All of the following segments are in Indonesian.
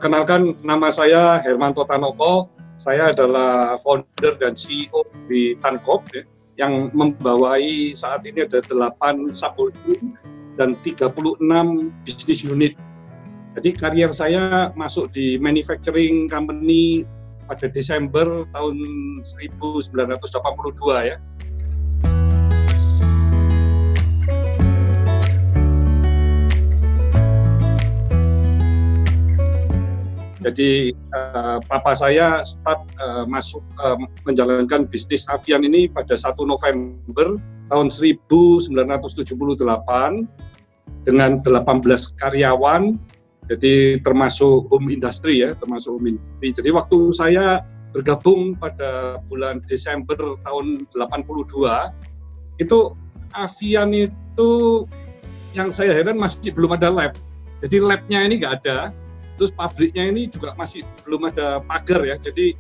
Perkenalkan, nama saya Hermanto Tanoko. Saya adalah founder dan CEO di Tankop, ya, yang membawai saat ini ada 8 subholding dan 36 bisnis unit. Jadi karier saya masuk di manufacturing company pada Desember tahun 1982 ya. Jadi papa saya masuk menjalankan bisnis Avian ini pada 1 November tahun 1978 dengan 18 karyawan, jadi termasuk home industry ya, termasuk home industry. Jadi waktu saya bergabung pada bulan Desember tahun 82, itu Avian itu yang saya heran masih belum ada lab. Jadi labnya ini nggak ada. Terus pabriknya ini juga masih belum ada pagar ya, jadi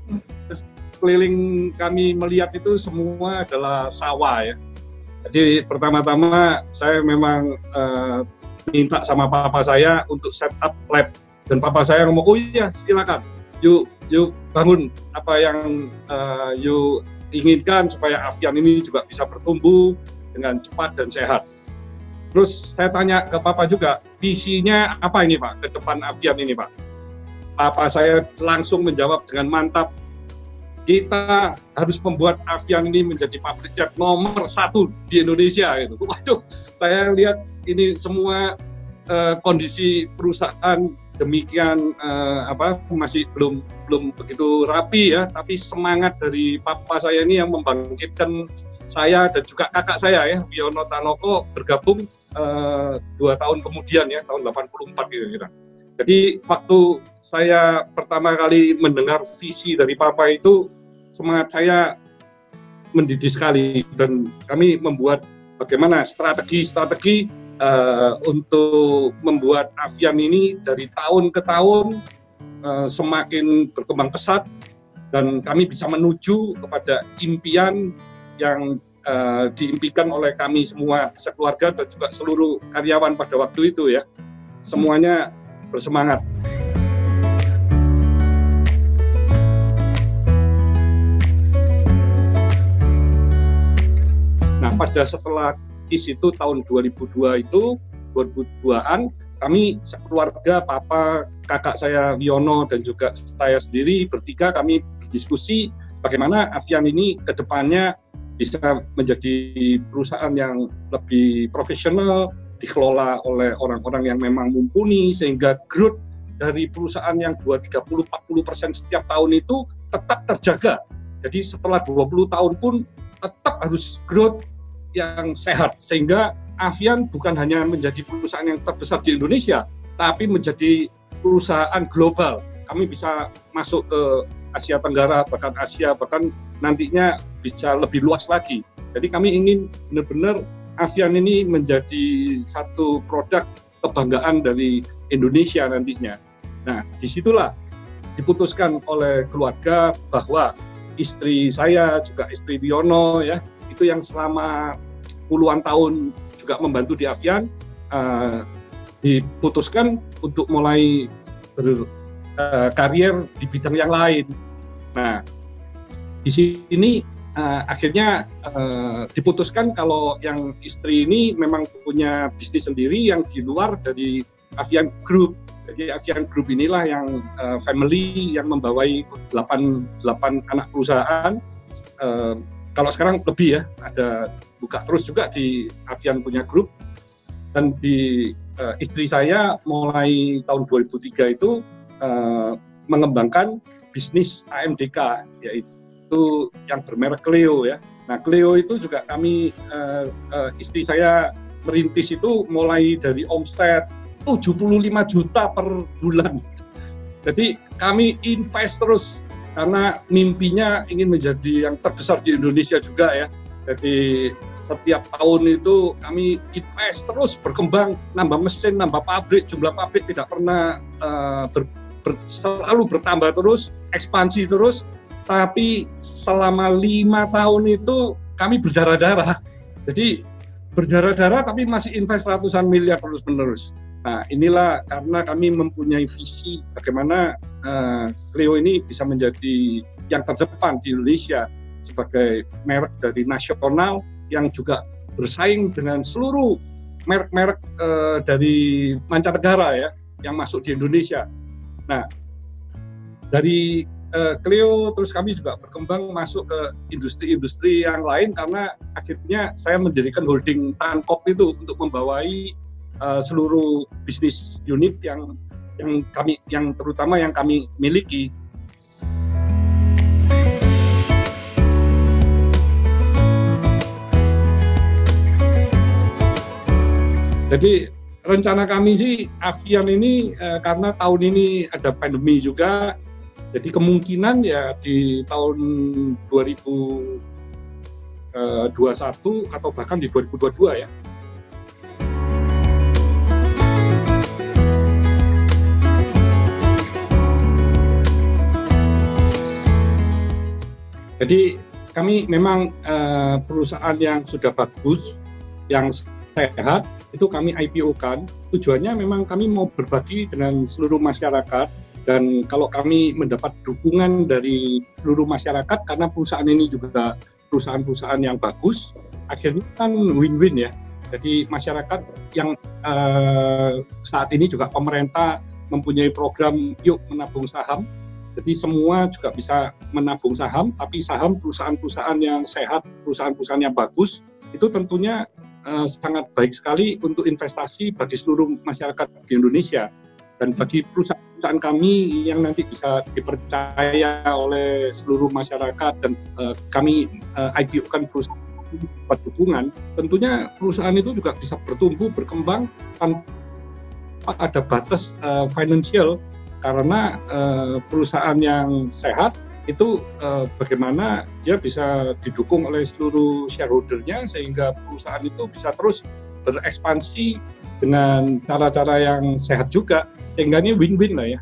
keliling kami melihat itu semua adalah sawah ya. Jadi pertama-tama saya memang minta sama papa saya untuk set up lab, dan papa saya ngomong, oh iya silakan, yuk bangun apa yang yuk inginkan supaya Avian ini juga bisa bertumbuh dengan cepat dan sehat. Terus saya tanya ke Papa juga, visinya apa ini Pak, ke depan Avian ini Pak? Papa saya langsung menjawab dengan mantap, kita harus membuat Avian ini menjadi pabrik cat nomor 1 di Indonesia. Gitu. Waduh, saya lihat ini semua kondisi perusahaan demikian masih belum begitu rapi ya, tapi semangat dari Papa saya ini yang membangkitkan saya dan juga kakak saya ya, Wiono Tanoko, bergabung 2 tahun kemudian ya, tahun 84 kira-kira. Jadi waktu saya pertama kali mendengar visi dari Papa itu, semangat saya mendidih sekali, dan kami membuat bagaimana strategi untuk membuat Avian ini dari tahun ke tahun semakin berkembang pesat, dan kami bisa menuju kepada impian yang diimpikan oleh kami semua sekeluarga dan juga seluruh karyawan pada waktu itu ya. Semuanya bersemangat. Nah, pada setelah itu tahun 2002 itu, 2002-an, kami sekeluarga, Papa, kakak saya Wiono dan juga saya sendiri bertiga, kami berdiskusi bagaimana Avian ini ke depannya bisa menjadi perusahaan yang lebih profesional, dikelola oleh orang-orang yang memang mumpuni, sehingga growth dari perusahaan yang 30-40% setiap tahun itu tetap terjaga. Jadi setelah 20 tahun pun tetap harus growth yang sehat, sehingga Avian bukan hanya menjadi perusahaan yang terbesar di Indonesia, tapi menjadi perusahaan global. Kami bisa masuk ke Asia Tenggara, bahkan Asia, bahkan nantinya bisa lebih luas lagi. Jadi kami ingin benar-benar Avian ini menjadi satu produk kebanggaan dari Indonesia nantinya. Nah, disitulah diputuskan oleh keluarga bahwa istri saya, juga istri Wiono ya, itu yang selama puluhan tahun juga membantu di Avian, diputuskan untuk mulai berkarier di bidang yang lain. Nah, di sini akhirnya diputuskan kalau yang istri ini memang punya bisnis sendiri yang di luar dari Avian Group. Jadi Avian Group inilah yang family yang membawai 8 anak perusahaan. Kalau sekarang lebih ya, ada buka terus juga di Avian punya grup. Dan di istri saya mulai tahun 2003 itu mengembangkan bisnis AMDK, yaitu yang bermerek Cleo ya. Nah, Cleo itu juga kami, istri saya merintis itu mulai dari omset 75 juta per bulan. Jadi kami invest terus, karena mimpinya ingin menjadi yang terbesar di Indonesia juga ya. Jadi setiap tahun itu kami invest terus, berkembang, nambah mesin, nambah pabrik, jumlah pabrik tidak pernah selalu bertambah terus, ekspansi terus. Tapi selama 5 tahun itu kami berdarah-darah. Jadi berdarah-darah tapi masih invest ratusan miliar terus-menerus. Nah, inilah karena kami mempunyai visi bagaimana Clio ini bisa menjadi yang terdepan di Indonesia sebagai merek dari nasional yang juga bersaing dengan seluruh merek-merek dari mancanegara ya yang masuk di Indonesia. Nah, dari Clio terus kami juga berkembang masuk ke industri-industri yang lain karena akhirnya saya mendirikan holding Tankop itu untuk membawai seluruh bisnis unit yang terutama yang kami miliki. Jadi rencana kami sih Avian ini karena tahun ini ada pandemi juga, jadi kemungkinan ya di tahun 2021 atau bahkan di 2022 ya. Jadi kami memang perusahaan yang sudah bagus, yang sehat, itu kami IPO-kan. Tujuannya memang kami mau berbagi dengan seluruh masyarakat, dan kalau kami mendapat dukungan dari seluruh masyarakat, karena perusahaan ini juga perusahaan-perusahaan yang bagus, akhirnya kan win-win ya. Jadi masyarakat yang saat ini juga pemerintah mempunyai program Yuk Menabung Saham, jadi semua juga bisa menabung saham, tapi saham perusahaan-perusahaan yang sehat, perusahaan-perusahaan yang bagus, itu tentunya sangat baik sekali untuk investasi bagi seluruh masyarakat di Indonesia. Dan bagi perusahaan kami yang nanti bisa dipercaya oleh seluruh masyarakat dan kami IPO-kan perusahaan dapat dukungan, tentunya perusahaan itu juga bisa bertumbuh, berkembang tanpa ada batas finansial. Karena perusahaan yang sehat itu bagaimana dia bisa didukung oleh seluruh shareholder-nya sehingga perusahaan itu bisa terus berekspansi dengan cara-cara yang sehat juga, sehingga ini win-win lah ya,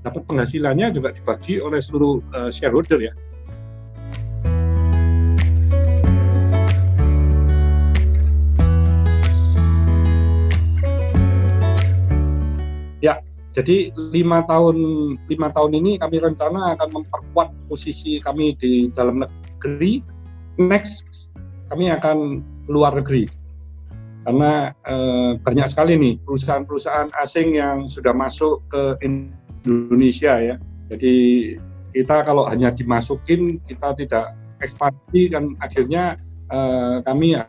dapat penghasilannya juga dibagi oleh seluruh shareholder ya. Ya, jadi 5 tahun ini kami rencana akan memperkuat posisi kami di dalam negeri. Next, kami akan luar negeri. Karena banyak sekali nih perusahaan-perusahaan asing yang sudah masuk ke Indonesia ya. Jadi kita kalau hanya dimasukin, kita tidak ekspansi, dan akhirnya kami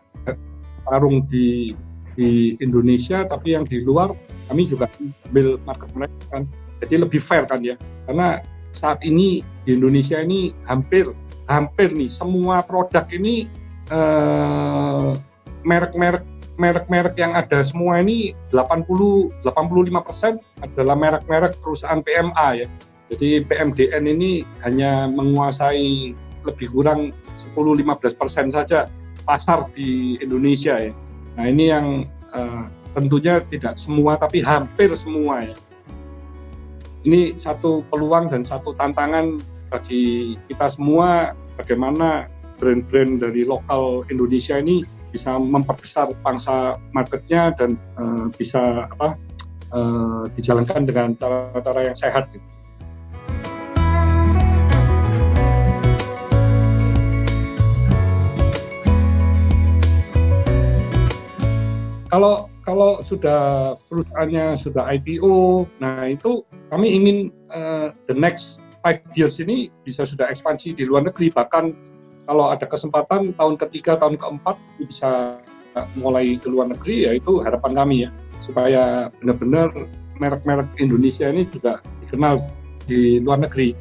tarung di Indonesia, tapi yang di luar kami juga ambil market mereka kan. Jadi lebih fair kan ya. Karena saat ini di Indonesia ini hampir nih semua produk ini merek-merek yang ada semua ini 85% adalah merek-merek perusahaan PMA ya. Jadi PMDN ini hanya menguasai lebih kurang 10-15% saja pasar di Indonesia ya. Nah, ini yang tentunya tidak semua, tapi hampir semua ya. Ini satu peluang dan satu tantangan bagi kita semua, bagaimana brand-brand dari lokal Indonesia ini bisa memperbesar pangsa marketnya dan bisa dijalankan dengan cara-cara yang sehat gitu. Kalau sudah perusahaannya sudah IPO, nah itu kami ingin the next 5 years ini bisa sudah ekspansi di luar negeri, bahkan kalau ada kesempatan tahun ketiga, tahun keempat bisa mulai ke luar negeri, yaitu harapan kami ya, supaya benar-benar merek-merek Indonesia ini juga dikenal di luar negeri.